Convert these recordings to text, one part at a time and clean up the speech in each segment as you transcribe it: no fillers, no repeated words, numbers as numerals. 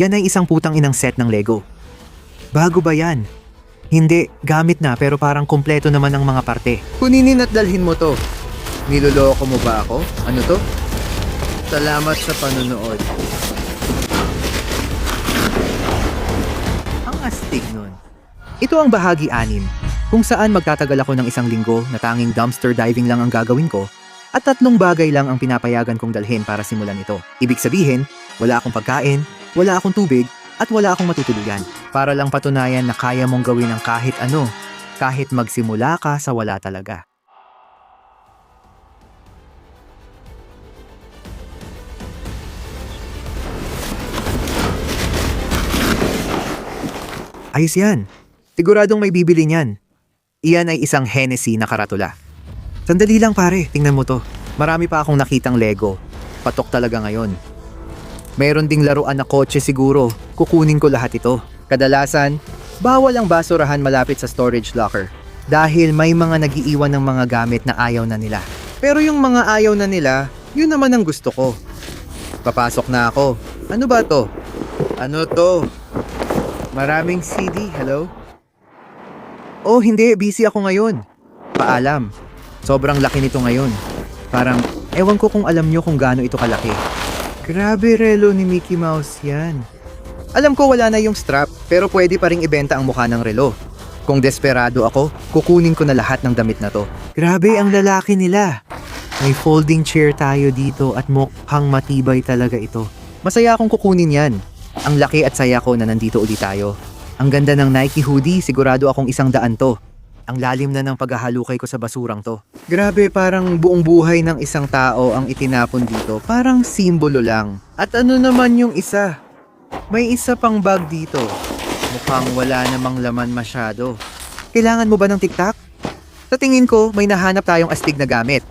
Yan ay isang putang inang set ng Lego. Bago ba yan? Hindi, gamit na pero parang kumpleto naman ang mga parte. Kuninin at dalhin mo to. Niloloko mo ba ako? Ano to? Salamat sa panonood. Ang astig nun. Ito ang bahagi 6, kung saan magtatagal ako ng 1 linggo na tanging dumpster diving lang ang gagawin ko at 3 bagay lang ang pinapayagan kong dalhin para simulan ito. Ibig sabihin, wala akong pagkain, wala akong tubig, at wala akong matutulugan. Para lang patunayan na kaya mong gawin ang kahit ano, kahit magsimula ka sa wala talaga. Ayos yan. Siguradong may bibili niyan. Iyan ay isang Hennessy na karatula. Sandali lang pare, tingnan mo to. Marami pa akong nakitang Lego. Patok talaga ngayon. Mayroon ding laruan na kotse siguro. Kukunin ko lahat ito. Kadalasan, bawal ang basurahan malapit sa storage locker. Dahil may mga nagiiwan ng mga gamit na ayaw na nila. Pero yung mga ayaw na nila, yun naman ang gusto ko. Papasok na ako. Ano ba to? Ano to? Maraming CD, hello? Oh hindi, busy ako ngayon. Paalam. Sobrang laki nito ngayon. Parang, ewan ko kung alam nyo kung gaano ito kalaki. Grabe relo ni Mickey Mouse yan. Alam ko wala na yung strap, pero pwede pa ring ibenta ang mukha ng relo. Kung desperado ako, kukunin ko na lahat ng damit na to. Grabe ang lalaki nila. May folding chair tayo dito at mukhang matibay talaga ito. Masaya akong kukunin yan. Ang laki at saya ko na nandito ulit tayo. Ang ganda ng Nike hoodie, sigurado akong 100 to. Ang lalim na ng paghahalukay ko sa basurang to. Grabe, parang buong buhay ng isang tao ang itinapon dito. Parang simbolo lang. At ano naman yung isa? May isa pang bag dito. Mukhang wala namang laman masyado. Kailangan mo ba ng tiktak? Sa tingin ko, may nahanap tayong astig na gamit.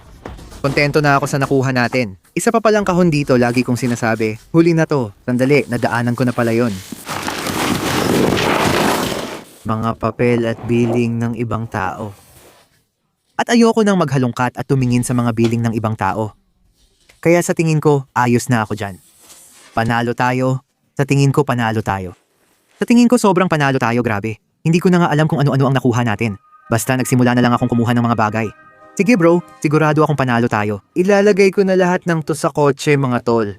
Kontento na ako sa nakuha natin. Isa pa palang kahon dito, lagi kong sinasabi. Huli na to. Sandali, nadaanan ko na pala yon. Mga papel at billing ng ibang tao. At ayoko nang maghalongkat at tumingin sa mga billing ng ibang tao. Kaya sa tingin ko, ayos na ako dyan. Panalo tayo. Sa tingin ko, panalo tayo. Sa tingin ko, sobrang panalo tayo, grabe. Hindi ko na nga alam kung ano-ano ang nakuha natin. Basta nagsimula na lang akong kumuha ng mga bagay. Sige bro, sigurado akong panalo tayo. Ilalagay ko na lahat ng to sa kotse, mga tol.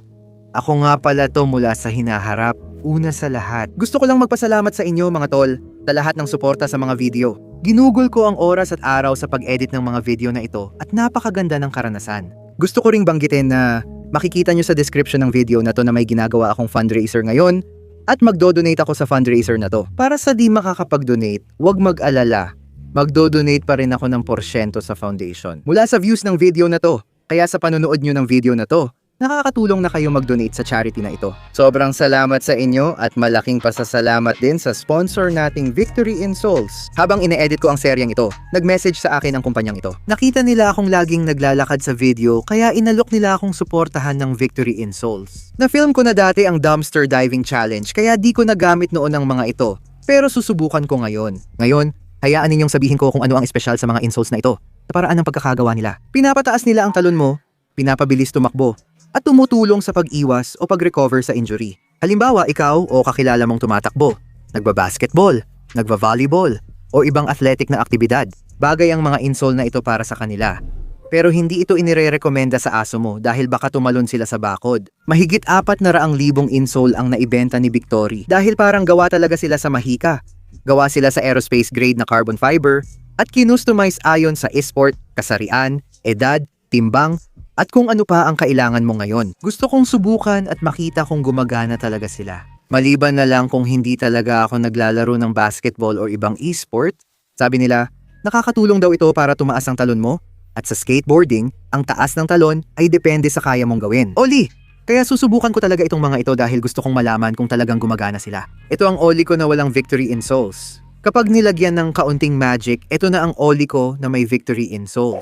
Ako nga pala to mula sa hinaharap. Una sa lahat. Gusto ko lang magpasalamat sa inyo, mga tol, sa lahat ng suporta sa mga video. Ginugol ko ang oras at araw sa pag-edit ng mga video na ito at napakaganda ng karanasan. Gusto ko ring banggitin na makikita nyo sa description ng video na to na may ginagawa akong fundraiser ngayon at magdo-donate ako sa fundraiser na to. Para sa di makakapag-donate, huwag mag-alala. Magdo-donate pa rin ako ng porsyento sa foundation. Mula sa views ng video na to, kaya sa panonood nyo ng video na to, nakakatulong na kayo mag-donate sa charity na ito. Sobrang salamat sa inyo at malaking pasasalamat din sa sponsor nating Victory in Souls. Habang ine-edit ko ang seryeng ito, nag-message sa akin ang kumpanyang ito. Nakita nila akong laging naglalakad sa video kaya inalok nila akong suportahan ng Victory in Souls. Na-film ko na dati ang Dumpster Diving Challenge kaya di ko nagamit noon ang mga ito. Pero susubukan ko ngayon. Ngayon, hayaan ninyong sabihin ko kung ano ang espesyal sa mga insoles na ito sa paraan ng pagkakagawa nila. Pinapataas nila ang talon mo, pinapabilis tumakbo, at tumutulong sa pag-iwas o pag-recover sa injury. Halimbawa, ikaw o kakilala mong tumatakbo, nagbabasketball, nagva-volleyball, o ibang athletic na aktibidad. Bagay ang mga insole na ito para sa kanila. Pero hindi ito inire-rekomenda sa aso mo dahil baka tumalon sila sa bakod. Mahigit 400,000 insole ang naibenta ni Victory dahil parang gawa talaga sila sa mahika. Gawa sila sa aerospace grade na carbon fiber at kinustomize ayon sa esport, kasarian, edad, timbang, at kung ano pa ang kailangan mo ngayon. Gusto kong subukan at makita kung gumagana talaga sila. Maliban na lang kung hindi talaga ako naglalaro ng basketball o ibang esport, sabi nila, nakakatulong daw ito para tumaas ang talon mo. At sa skateboarding, ang taas ng talon ay depende sa kaya mong gawin. Oli! Kaya susubukan ko talaga itong mga ito dahil gusto kong malaman kung talagang gumagana sila. Ito ang Oli ko na walang Victory in Souls. Kapag nilagyan ng kaunting magic, ito na ang Oli ko na may Victory in Souls.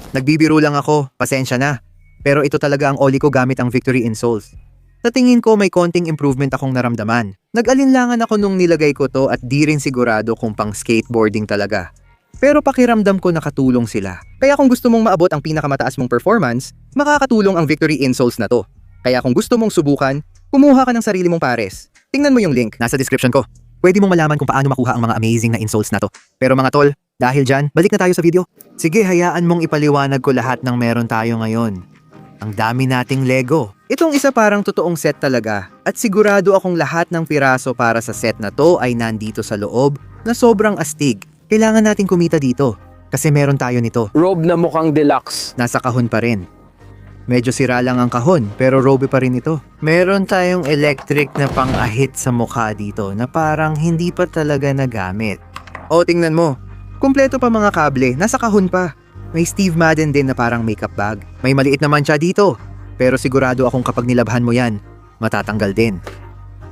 Nagbibiro lang ako, pasensya na. Pero ito talaga ang Oli ko gamit ang Victory in Souls. Sa tingin ko may konting improvement akong naramdaman. Nag-alinlangan ako nung nilagay ko to at di rin sigurado kung pang skateboarding talaga. Pero pakiramdam ko nakatulong sila. Kaya kung gusto mong maabot ang pinakamataas mong performance, makakatulong ang Victory in Souls na to. Kaya kung gusto mong subukan, kumuha ka ng sarili mong pares. Tingnan mo yung link. Nasa description ko. Pwede mong malaman kung paano makuha ang mga amazing na insoles na to. Pero mga tol, dahil dyan, balik na tayo sa video. Sige, hayaan mong ipaliwanag ko lahat ng meron tayo ngayon. Ang dami nating Lego. Itong isa parang totoong set talaga. At sigurado akong lahat ng piraso para sa set na to ay nandito sa loob na sobrang astig. Kailangan nating kumita dito. Kasi meron tayo nito. Robe na mukhang deluxe. Nasa kahon pa rin. Medyo sira lang ang kahon, pero robe pa rin ito. Meron tayong electric na pang-ahit sa mukha dito na parang hindi pa talaga nagamit. O, tingnan mo. Kumpleto pa mga kable, nasa kahon pa. May Steve Madden din na parang makeup bag. May maliit naman siya dito. Pero sigurado akong kapag nilabhan mo yan, matatanggal din.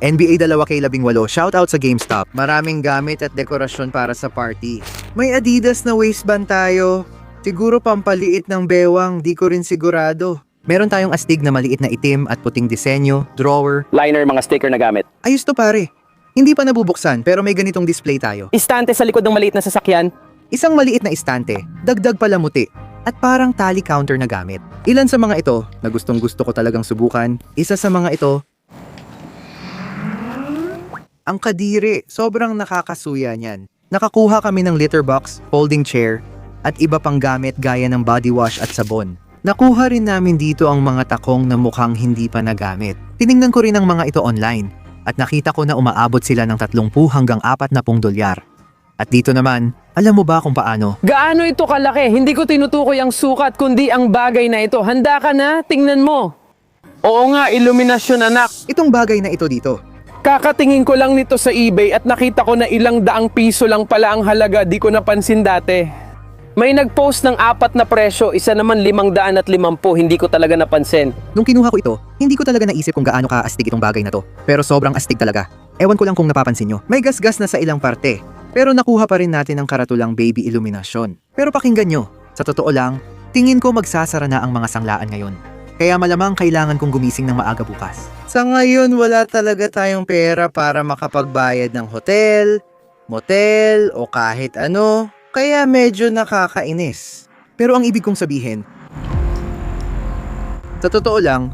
NBA 2K18, shoutout sa GameStop. Maraming gamit at dekorasyon para sa party. May Adidas na waistband tayo. Siguro pampaliit ng bewang, di ko rin sigurado. Meron tayong astig na maliit na itim at puting disenyo, drawer. Liner, mga sticker na gamit. Ayos to pare. Hindi pa nabubuksan pero may ganitong display tayo. Istante sa likod ng maliit na sasakyan. Isang maliit na istante, dagdag palamuti, at parang tally counter na gamit. Ilan sa mga ito na gustong gusto ko talagang subukan, isa sa mga ito, ang kadiri, sobrang nakakasuya niyan. Nakakuha kami ng litter box, folding chair, at iba pang gamit gaya ng body wash at sabon. Nakuha rin namin dito ang mga takong na mukhang hindi pa nagamit. Tiningnan ko rin ang mga ito online at nakita ko na umaabot sila ng 30 hanggang 40 dolyar. At dito naman, alam mo ba kung paano? Gaano ito kalaki? Hindi ko tinutukoy ang sukat kundi ang bagay na ito. Handa ka na? Tingnan mo. Oo nga, iluminasyon anak. Itong bagay na ito dito. Kakatingin ko lang nito sa eBay at nakita ko na ilang daang piso lang pala ang halaga. Di ko napansin dati. May nag-post ng 4 na presyo, isa naman 550, hindi ko talaga napansin. Nung kinuha ko ito, hindi ko talaga naisip kung gaano ka-astig itong bagay na to. Pero sobrang astig talaga. Ewan ko lang kung napapansin nyo. May gasgas na sa ilang parte. Pero nakuha pa rin natin ang karatulang baby illumination. Pero pakinggan nyo, sa totoo lang, tingin ko magsasara na ang mga sanglaan ngayon. Kaya malamang kailangan kong gumising ng maaga bukas. Sa ngayon, wala talaga tayong pera para makapagbayad ng hotel, motel, o kahit ano. Kaya medyo nakakainis. Pero ang ibig kong sabihin, sa totoo lang,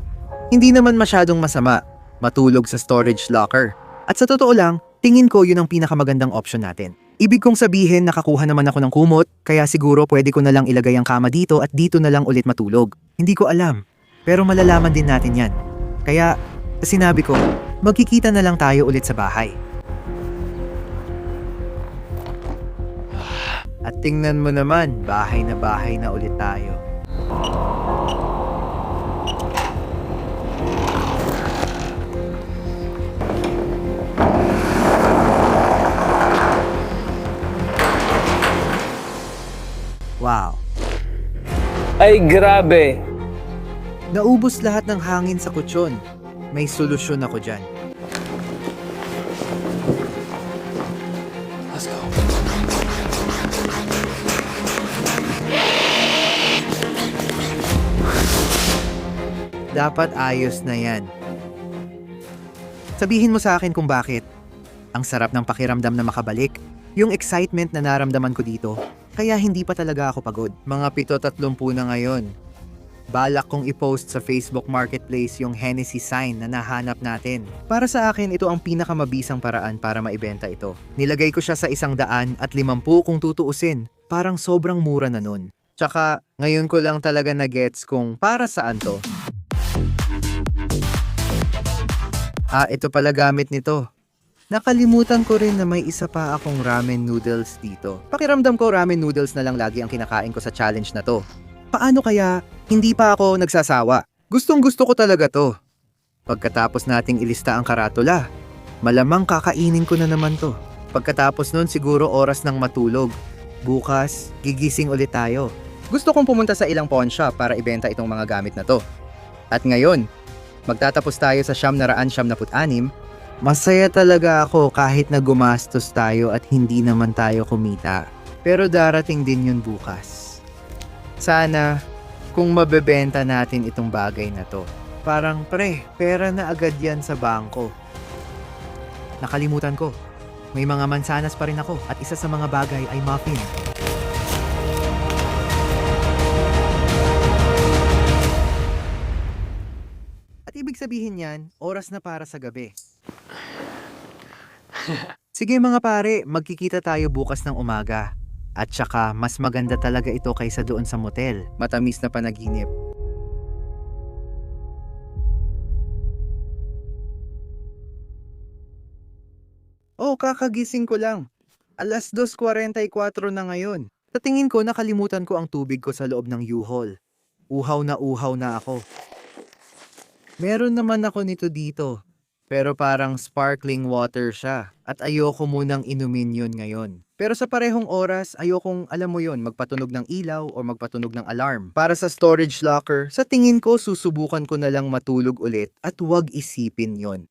hindi naman masyadong masama matulog sa storage locker. At sa totoo lang, tingin ko yun ang pinakamagandang option natin. Ibig kong sabihin nakakuha naman ako ng kumot, kaya siguro pwede ko na lang ilagay ang kama dito at dito na lang ulit matulog. Hindi ko alam, pero malalaman din natin yan. Kaya, sinabi ko, magkikita na lang tayo ulit sa bahay. At tingnan mo naman, bahay na ulit tayo. Wow. Ay grabe. Naubos lahat ng hangin sa kutsyon. May solusyon ako dyan. Let's go. Dapat ayos na yan. Sabihin mo sa akin kung bakit. Ang sarap ng pakiramdam na makabalik. Yung excitement na naramdaman ko dito. Kaya hindi pa talaga ako pagod. Mga 7:30 na ngayon. Balak kong i-post sa Facebook Marketplace yung Hennessy sign na nahanap natin. Para sa akin, ito ang pinakamabisang paraan para maibenta ito. Nilagay ko siya sa 150 kung tutuusin. Parang sobrang mura na nun. Tsaka, ngayon ko lang talaga na-gets kung para saan to. Ito pala gamit nito. Nakalimutan ko rin na may isa pa akong ramen noodles dito. Pakiramdam ko ramen noodles na lang lagi ang kinakain ko sa challenge na to. Paano kaya hindi pa ako nagsasawa? Gustong gusto ko talaga to. Pagkatapos nating ilista ang karatula, malamang kakainin ko na naman to. Pagkatapos nun siguro oras ng matulog. Bukas, gigising ulit tayo. Gusto kong pumunta sa ilang pawn shop para ibenta itong mga gamit na to. At ngayon, magtatapos tayo sa 976. Masaya talaga ako kahit na gumastos tayo at hindi naman tayo kumita. Pero darating din yun bukas. Sana, kung mabebenta natin itong bagay na to. Parang pera na agad yan sa bangko. Nakalimutan ko. May mga mansanas pa rin ako at isa sa mga bagay ay muffin. At ibig sabihin yan, oras na para sa gabi. Sige mga pare, magkikita tayo bukas ng umaga. At saka, mas maganda talaga ito kaysa doon sa motel. Matamis na panaginip. Oh, kakagising ko lang. Alas 2:44 na ngayon. Sa tingin ko, nakalimutan ko ang tubig ko sa loob ng U-Haul. Uhaw na ako. Meron naman ako nito dito. Pero parang sparkling water siya. At ayoko munang inumin yun ngayon. Pero sa parehong oras, ayokong alam mo yon, magpatunog ng ilaw o magpatunog ng alarm. Para sa storage locker, sa tingin ko susubukan ko na lang matulog ulit at huwag isipin yon.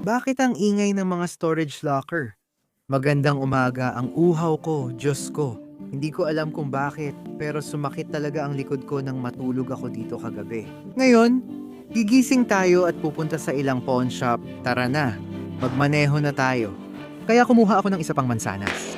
Bakit ang ingay ng mga storage locker? Magandang umaga, ang uhaw ko, Diyos ko. Hindi ko alam kung bakit, pero sumakit talaga ang likod ko nang matulog ako dito kagabi. Ngayon, gigising tayo at pupunta sa ilang pawn shop. Tara na, magmaneho na tayo. Kaya kumuha ako ng isa pang mansanas.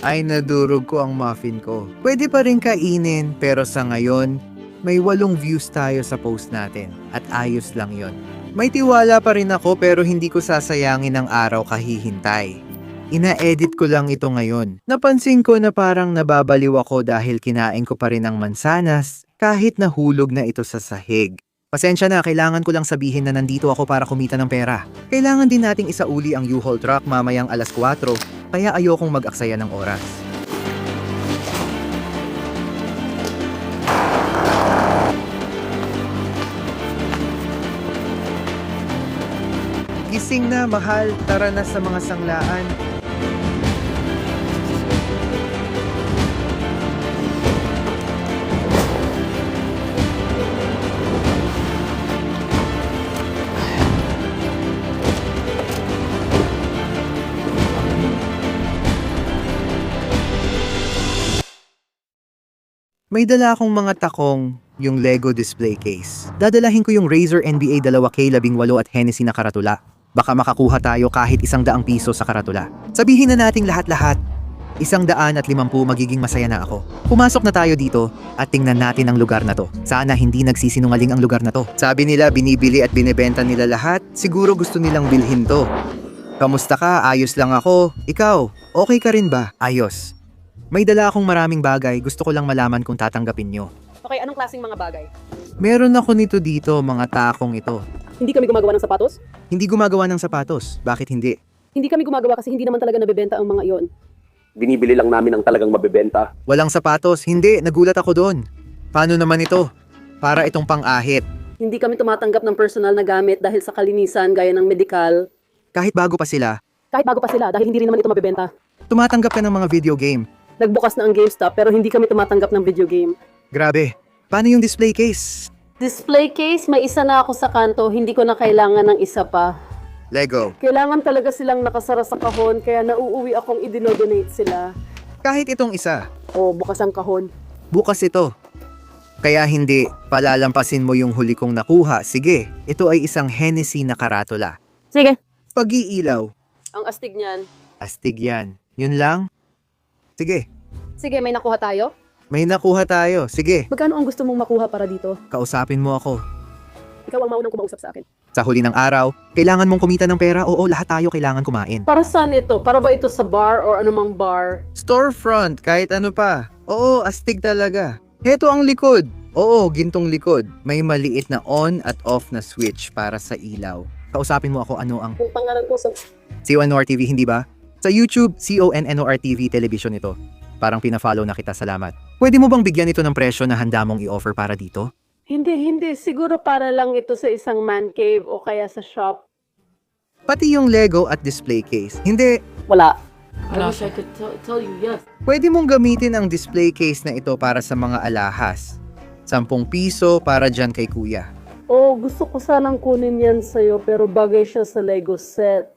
Ay, nadurog ko ang muffin ko. Pwede pa rin kainin, pero sa ngayon, may 8 views tayo sa post natin at ayos lang yon. May tiwala pa rin ako pero hindi ko sasayangin ang araw kahihintay. Ina-edit ko lang ito ngayon. Napansin ko na parang nababaliw ako dahil kinain ko pa rin ang mansanas kahit nahulog na ito sa sahig. Pasensya na, kailangan ko lang sabihin na nandito ako para kumita ng pera. Kailangan din nating isauli ang U-Haul truck mamayang alas 4, kaya ayokong mag-aksaya ng oras. Gising na, mahal. Tara na sa mga sanglaan. May dala akong mga takong, yung Lego display case. Dadalahin ko yung Razer NBA 2K18 at Hennessy na karatula. Baka makakuha tayo kahit 100 piso sa karatula. Sabihin na nating lahat-lahat, 150 magiging masaya na ako. Pumasok na tayo dito at tingnan natin ang lugar na to. Sana hindi nagsisinungaling ang lugar na to. Sabi nila binibili at binebenta nila lahat, siguro gusto nilang bilhin to. Kamusta ka? Ayos lang ako. Ikaw, okay ka rin ba? Ayos. May dala akong maraming bagay, gusto ko lang malaman kung tatanggapin nyo. Okay, anong klaseng mga bagay? Meron ako nito dito, mga takong ito. Hindi kami gumagawa ng sapatos? Hindi gumagawa ng sapatos. Bakit hindi? Hindi kami gumagawa kasi hindi naman talaga nabebenta ang mga iyon. Binibili lang namin ang talagang mabebenta. Walang sapatos. Hindi, nagulat ako doon. Paano naman ito? Para itong pang-ahit. Hindi kami tumatanggap ng personal na gamit dahil sa kalinisan gaya ng medikal. Kahit bago pa sila, Kahit bago pa sila dahil hindi rin naman ito mabebenta. tumatanggap ka ng mga video game. Nagbukas na ang GameStop pero hindi kami tumatanggap ng video game. Grabe. Paano yung display case? Display case, may isa na ako sa kanto, hindi ko na kailangan ng isa pa. Lego. Kailangan talaga silang nakasara sa kahon kaya nauuwi akong idinodonate sila. Kahit itong isa, O, bukas ang kahon. bukas ito. Kaya hindi, palalampasin mo yung huli kong nakuha. Sige, ito ay isang Hennessy na karatula. Sige. Pag-iilaw. Ang astig niyan. Astig yan. Yun lang? Sige, Sige, may nakuha tayo? may nakuha tayo. Sige, Magkano ang gusto mong makuha para dito? kausapin mo ako. Ikaw ang maunang kumausap sa akin. Sa huli ng araw, kailangan mong kumita ng pera. Oo, lahat tayo kailangan kumain. Para saan ito? Para ba ito sa bar or anumang bar? Storefront, kahit ano pa. Oo, astig talaga. Heto ang likod. Oo, gintong likod. May maliit na on at off na switch para sa ilaw. Kausapin mo ako ano ang Yung pangalan ko sa... CONNOR TV, hindi ba? Sa YouTube, CONNOR TV television ito. Parang pina-follow na kita, salamat. Pwede mo bang bigyan ito ng presyo na handa mong i-offer para dito? Hindi. Siguro para lang ito sa isang man cave o kaya sa shop. Pati yung Lego at display case. Hindi, Wala. I wish I could tell you yes. pwede mong gamitin ang display case na ito para sa mga alahas. 10 piso para dyan kay kuya. Oh, gusto ko sanang kunin yan sa'yo pero bagay siya sa Lego set.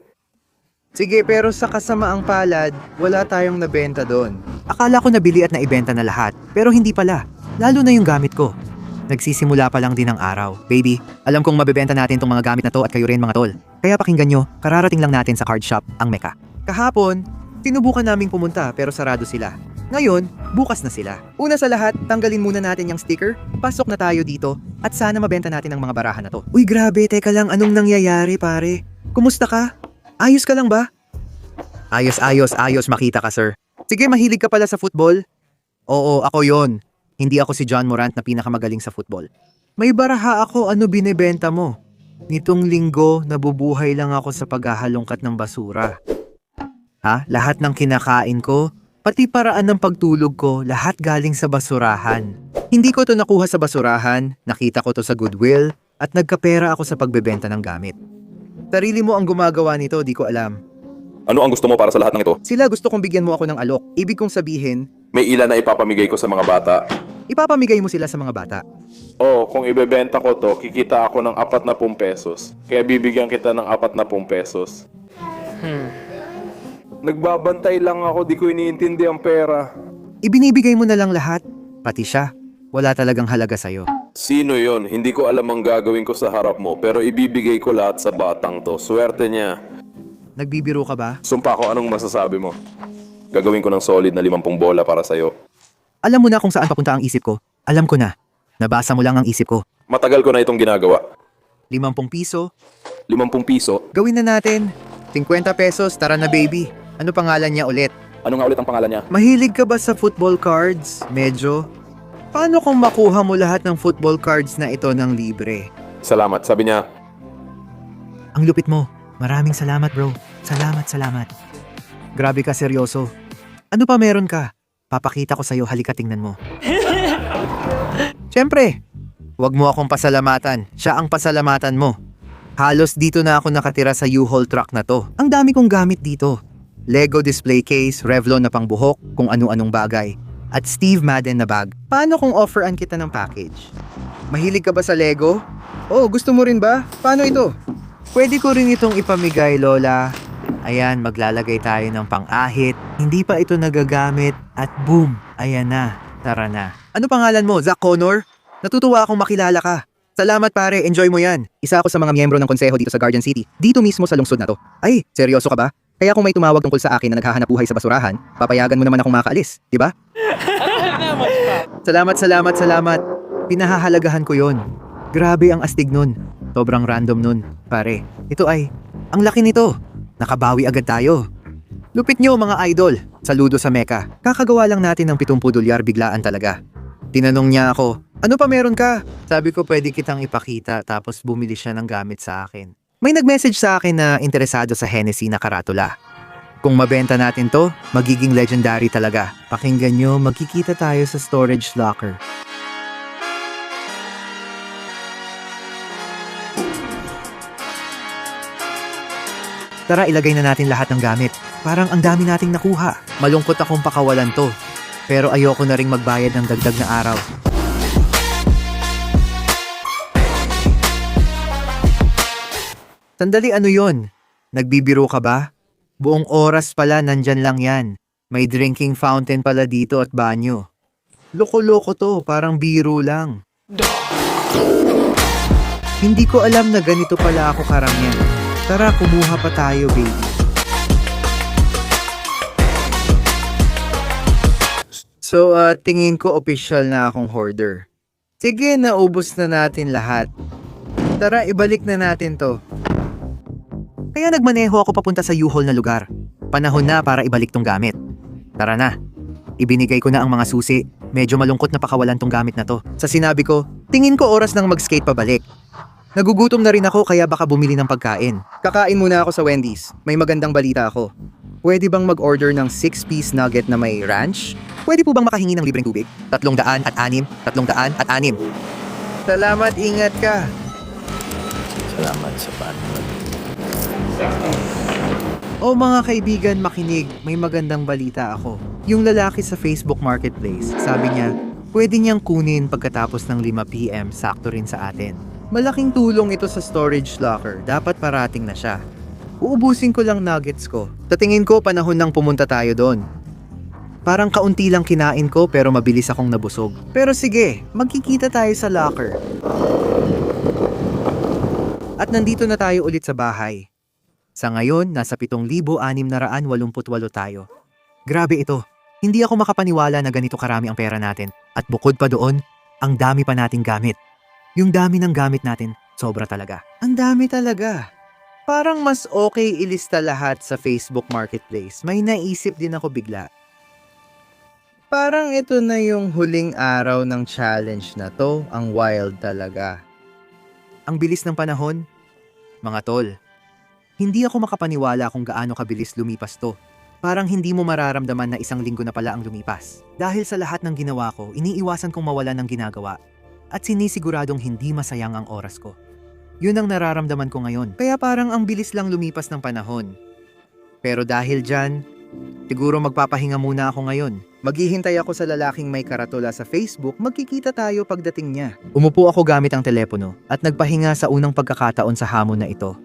Sige, pero sa kasamaang palad, wala tayong nabenta doon. Akala ko nabili at naibenta na lahat, pero hindi pala. Lalo na yung gamit ko. Nagsisimula pa lang din ang araw. Baby, alam kong mabebenta natin tong mga gamit na to at kayo rin mga tol. Kaya pakinggan nyo, kararating lang natin sa card shop, ang Mecca. Kahapon, sinubukan naming pumunta pero sarado sila. Ngayon, bukas na sila. Una sa lahat, tanggalin muna natin yung sticker, pasok na tayo dito, at sana mabenta natin ang mga barahan na to. Uy grabe, teka lang, anong nangyayari pare? Kumusta ka? Ayos ka lang ba? Ayos, makita ka sir. Sige, mahilig ka pala sa football? Oo, ako yon. Hindi ako si John Morant na pinakamagaling sa football. May baraha ako, ano binebenta mo? Nitong linggo, nabubuhay lang ako sa paghahalongkat ng basura. Ha? Lahat ng kinakain ko, pati paraan ng pagtulog ko, lahat galing sa basurahan. Hindi ko to nakuha sa basurahan, nakita ko to sa Goodwill, at nagkapera ako sa pagbebenta ng gamit. Sarili mo ang gumagawa nito, di ko alam. Ano ang gusto mo para sa lahat ng ito? Sila gusto kong bigyan mo ako ng alok. Ibig kong sabihin, May ilan na ipapamigay ko sa mga bata. ipapamigay mo sila sa mga bata. O, kung ibebenta ko to, kikita ako ng 40 pesos. Kaya bibigyan kita ng 40 pesos. Nagbabantay lang ako, di ko iniintindi ang pera. Ibinibigay mo na lang lahat, pati siya. Wala talagang halaga sa'yo. Sino yon? Hindi ko alam ang gagawin ko sa harap mo, pero ibibigay ko lahat sa batang to. Swerte niya. Nagbibiro ka ba? Sumpa ko, anong masasabi mo? Gagawin ko ng solid na 50 bola para sa'yo. Alam mo na kung saan papunta ang isip ko. Alam ko na. Nabasa mo lang ang isip ko. Matagal ko na itong ginagawa. 50 piso, 50 piso? gawin na natin. 50 pesos, tara na baby. Ano pangalan niya ulit? Ano nga ulit ang pangalan niya? Mahilig ka ba sa football cards? Medyo. Paano kung makuha mo lahat ng football cards na ito ng libre? Salamat. Sabi niya, Ang lupit mo. Maraming salamat bro. Salamat. Grabe ka seryoso. Ano pa meron ka? Papakita ko sa'yo, halika tingnan mo. Siyempre, wag mo akong pasalamatan. Siya ang pasalamatan mo. Halos dito na ako nakatira sa U-Haul truck na to. Ang dami kong gamit dito. Lego display case, Revlon na pangbuhok, kung ano-anong bagay. At Steve Madden na bag. Paano kung offeran kita ng package? Mahilig ka ba sa Lego? Oh, gusto mo rin ba? Paano ito? Pwede ko rin itong ipamigay, Lola. Ayan, maglalagay tayo ng pang-ahit. Hindi pa ito nagagamit. At boom, ayan na. Tara na. Ano pangalan mo? Zach Connor? Natutuwa akong makilala ka. Salamat pare, enjoy mo yan. Isa ako sa mga miyembro ng konseho dito sa Guardian City. Dito mismo sa lungsod na to. Ay, seryoso ka ba? Kaya kung may tumawag tungkol sa akin na naghahanap buhay sa basurahan, papayagan mo naman akong makaalis, di ba? Salamat. Pinahahalagahan ko yon. Grabe ang astig nun. Sobrang random nun. Pare, ito ay, ang laki nito. Nakabawi agad tayo. Lupit nyo mga idol. Saludo sa Mecca. Kakagawa lang natin ng 70 dolyar biglaan talaga. Tinanong niya ako, ano pa meron ka? Sabi ko pwede kitang ipakita tapos bumili siya ng gamit sa akin. May nag-message sa akin na interesado sa Hennessy na karatula. Kung mabenta natin to, magiging legendary talaga. Pakinggan nyo, magkikita tayo sa storage locker. Tara, ilagay na natin lahat ng gamit. Parang ang dami nating nakuha. Malungkot akong pakawalan to. Pero ayoko na ring magbayad ng dagdag na araw. Sandali, ano yon? Nagbibiro ka ba? Buong oras pala nandyan lang yan. May drinking fountain pala dito at banyo. Loko-loko to, parang biro lang. Hindi ko alam na ganito pala ako karamihan. Tara, kumuha pa tayo, baby. So, tingin ko official na akong hoarder. Sige, naubos na natin lahat. Tara, ibalik na natin to. Kaya nagmaneho ako papunta sa U-Haul na lugar. Panahon na para ibalik tong gamit. Tara na. Ibinigay ko na ang mga susi. Medyo malungkot na pakawalan tong gamit na to. Sa sinabi ko, tingin ko oras nang mag-skate pabalik. Nagugutom na rin ako kaya baka bumili ng pagkain. Kakain muna ako sa Wendy's. May magandang balita ako. Pwede bang mag-order ng 6-piece nugget na may ranch? Pwede po bang makahingi ng libreng tubig? 306. Salamat, ingat ka. Salamat sa partner. O mga kaibigan, makinig, may magandang balita ako. Yung lalaki sa Facebook Marketplace, sabi niya, pwede niyang kunin pagkatapos ng 5 PM, sakto rin sa atin. Malaking tulong ito sa storage locker, dapat parating na siya. Uubusin ko lang nuggets ko. Sa tingin ko, panahon nang pumunta tayo doon. Parang kaunti lang kinain ko pero mabilis akong nabusog. Pero sige, magkikita tayo sa locker. At nandito na tayo ulit sa bahay. Sa ngayon, nasa 7,688 tayo. Grabe ito. Hindi ako makapaniwala na ganito karami ang pera natin. At bukod pa doon, ang dami pa nating gamit. Yung dami ng gamit natin, sobra talaga. Ang dami talaga. Parang mas okay ilista lahat sa Facebook Marketplace. May naisip din ako bigla. Parang ito na yung huling araw ng challenge na to. Ang wild talaga. Ang bilis ng panahon, mga tol. Hindi ako makapaniwala kung gaano kabilis lumipas to. Parang hindi mo mararamdaman na 1 linggo na pala ang lumipas. Dahil sa lahat ng ginawa ko, iniiwasan kong mawala ng ginagawa. At sinisiguradong hindi masayang ang oras ko. Yun ang nararamdaman ko ngayon. Kaya parang ang bilis lang lumipas ng panahon. Pero dahil dyan, siguro magpapahinga muna ako ngayon. Maghihintay ako sa lalaking may karatula sa Facebook, magkikita tayo pagdating niya. Umupo ako gamit ang telepono at nagpahinga sa unang pagkakataon sa hamon na ito.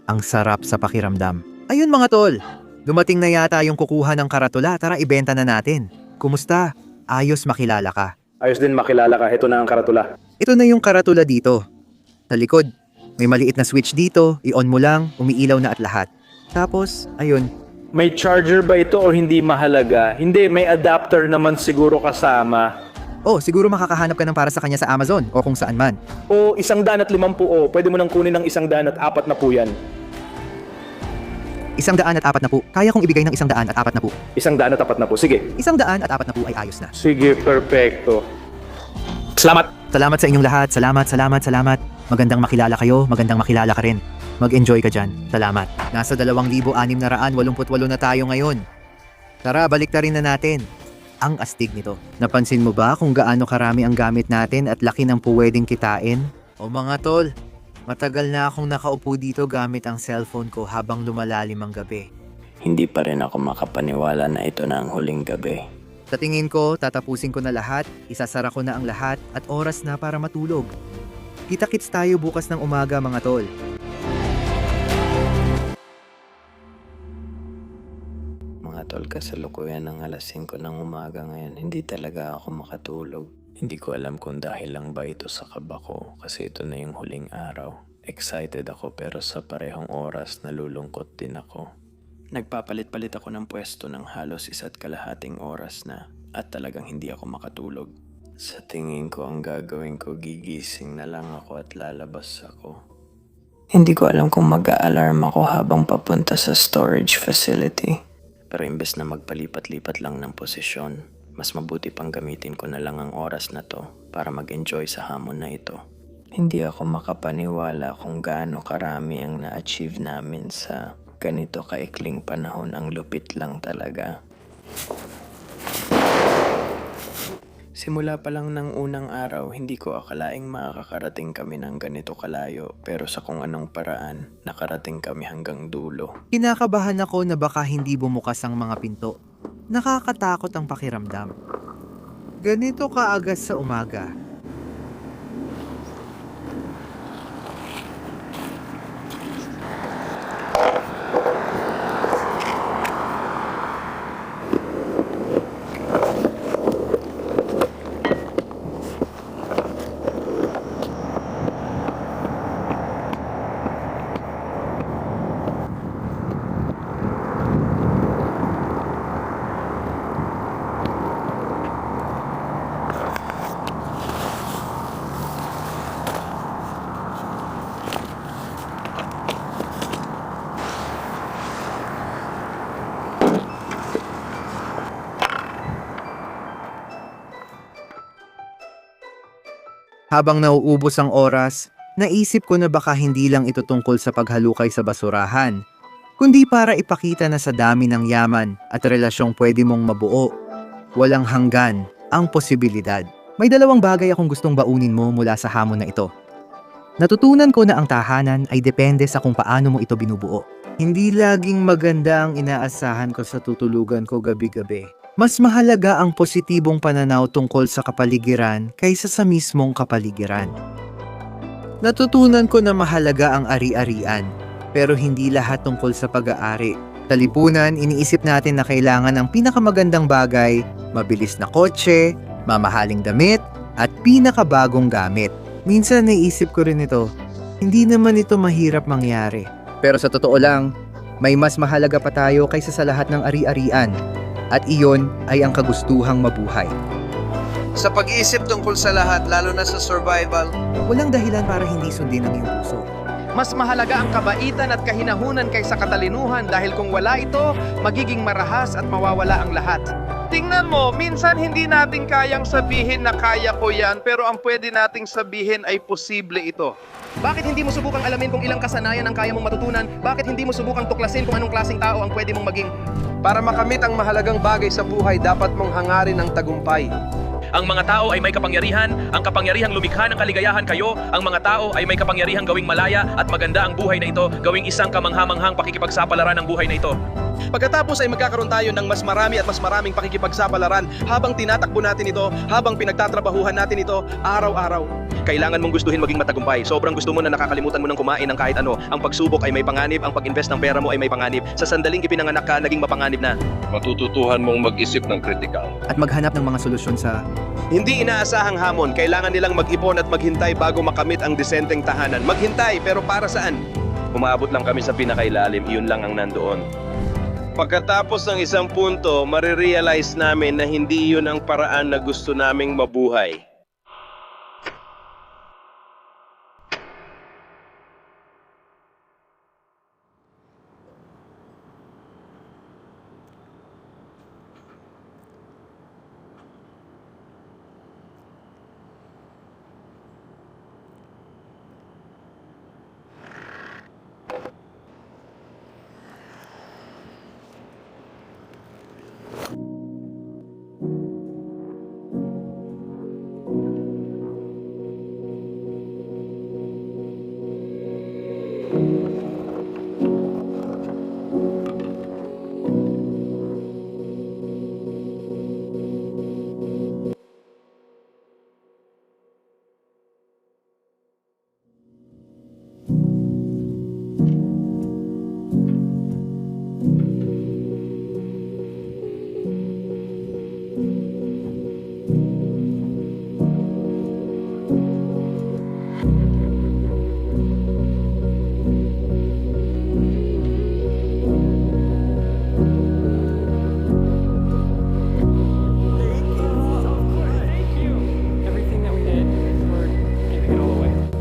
Ang sarap sa pakiramdam. Ayun mga tol, dumating na yata yung kukuha ng karatula, tara ibenta na natin. Kumusta? Ayos makilala ka. Ayos din makilala ka, ito na ang karatula. Ito na yung karatula dito. Sa likod, may maliit na switch dito, i-on mo lang, umiilaw na at lahat. Tapos, ayun. May charger ba ito o hindi mahalaga? Hindi, may adapter naman siguro kasama. Oh, siguro makakahanap ka ng para sa kanya sa Amazon o kung saan man. O 150 o pwede mo nang kunin ng 140 yan. 140. Kaya kong ibigay ng 140. 140, sige. 140 ay ayos na. Sige, perfecto. Salamat! Salamat sa inyong lahat. Salamat. Magandang makilala kayo, magandang makilala ka rin. Mag-enjoy ka dyan. Salamat. Nasa 2,688 na tayo ngayon. Tara, baliktarin na natin. Ang astig nito. Napansin mo ba kung gaano karami ang gamit natin at laki ng pwedeng kitain? O mga tol, matagal na akong nakaupo dito gamit ang cellphone ko habang lumalalim ang gabi. Hindi pa rin ako makapaniwala na ito na ang huling gabi. Sa tingin ko, tatapusin ko na lahat, isasara ko na ang lahat at oras na para matulog. Kita-kits tayo bukas ng umaga mga tol. Mga tol, kasalukuyan ng alas 5 ng umaga ngayon, hindi talaga ako makatulog. Hindi ko alam kung dahil lang ba ito sa kaba ko kasi ito na yung huling araw. Excited ako pero sa parehong oras nalulungkot din ako. Nagpapalit-palit ako ng pwesto ng halos 1.5 oras na at talagang hindi ako makatulog. Sa tingin ko ang gagawin ko, gigising na lang ako at lalabas ako. Hindi ko alam kung mag-a-alarm ako habang papunta sa storage facility. Pero imbes na magpalipat-lipat lang ng posisyon, mas mabuti pang gamitin ko na lang ang oras na to para mag-enjoy sa hamon na ito. Hindi ako makapaniwala kung gaano karami ang na-achieve namin sa ganito kaikling panahon. Ang lupit lang talaga. Simula pa lang ng unang araw, hindi ko akalaing makakarating kami ng ganito kalayo, pero sa kung anong paraan, nakarating kami hanggang dulo. Kinakabahan ako na baka hindi bumukas ang mga pinto. Nakakatakot ang pakiramdam. Ganito kaagas sa umaga. Habang nauubos ang oras, naisip ko na baka hindi lang ito tungkol sa paghalukay sa basurahan, kundi para ipakita na sa dami ng yaman at relasyong pwede mong mabuo, walang hanggan ang posibilidad. May 2 bagay akong gustong baunin mo mula sa hamon na ito. Natutunan ko na ang tahanan ay depende sa kung paano mo ito binubuo. Hindi laging maganda ang inaasahan ko sa tutulugan ko gabi-gabi. Mas mahalaga ang positibong pananaw tungkol sa kapaligiran kaysa sa mismong kapaligiran. Natutunan ko na mahalaga ang ari-arian, pero hindi lahat tungkol sa pag-aari. Sa lipunan, iniisip natin na kailangan ng pinakamagandang bagay, mabilis na kotse, mamahaling damit, at pinakabagong gamit. Minsan naisip ko rin ito, hindi naman ito mahirap mangyari. Pero sa totoo lang, may mas mahalaga pa tayo kaysa sa lahat ng ari-arian. At iyon ay ang kagustuhang mabuhay. Sa pag-iisip tungkol sa lahat, lalo na sa survival, Walang dahilan para hindi sundin ang iyong puso. Mas mahalaga ang kabaitan at kahinahunan kaysa katalinuhan dahil kung wala ito, magiging marahas at mawawala ang lahat. tingnan mo, minsan hindi natin kayang sabihin na kaya ko yan, pero ang pwede nating sabihin ay posible ito. Bakit hindi mo subukang alamin kung ilang kasanayan ang kaya mong matutunan? Bakit hindi mo subukang tuklasin kung anong klaseng tao ang pwede mong maging? Para makamit ang mahalagang bagay sa buhay, dapat mong hangarin ang tagumpay. Ang mga tao ay may kapangyarihan, ang kapangyarihang lumikha ng kaligayahan kayo, ang mga tao ay may kapangyarihang gawing malaya at maganda ang buhay na ito, gawing isang kamanghamanghang pakikipagsapalaran ng buhay na ito. Pagkatapos ay magkakaroon tayo ng mas marami at mas maraming pakikipagsapalaran habang tinatakbo natin ito, habang pinagtatrabahuhan natin ito araw-araw. Kailangan mong gustuhin maging matagumpay. Sobrang gusto mo na nakakalimutan mo ng kumain ng kahit ano. Ang pagsubok ay may panganib, ang pag-invest ng pera mo ay may panganib. Sa sandaling ipinanganak ka, naging mapanganib na. Matututuhan mong mag-isip ng kritikal. At maghanap ng mga solusyon sa Hindi inaasahang hamon, kailangan nilang mag-ipon at maghintay bago makamit ang disenteng tahanan. Maghintay, pero para saan? Umabot lang kami sa pinakailalim, iyon lang ang nandoon. Pagkatapos ng isang punto, marirealize namin na hindi yun ang paraan na gusto naming mabuhay.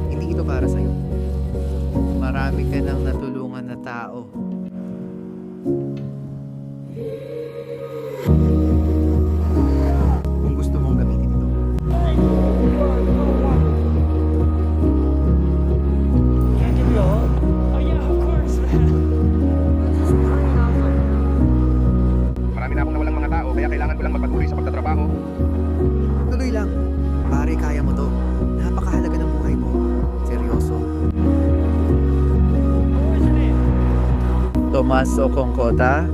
hindi ito para sa'yo. Marami ka nang natulungan na tao. Kung gusto mong gamitin ito. Marami na akong nawalang mga tao, kaya kailangan ko lang magpatuloy sa pagtatrabaho. Tuloy lang. Pare, kaya mo to. Napakahalaga ng buhay mo. Seryoso. Tomas Okongkota,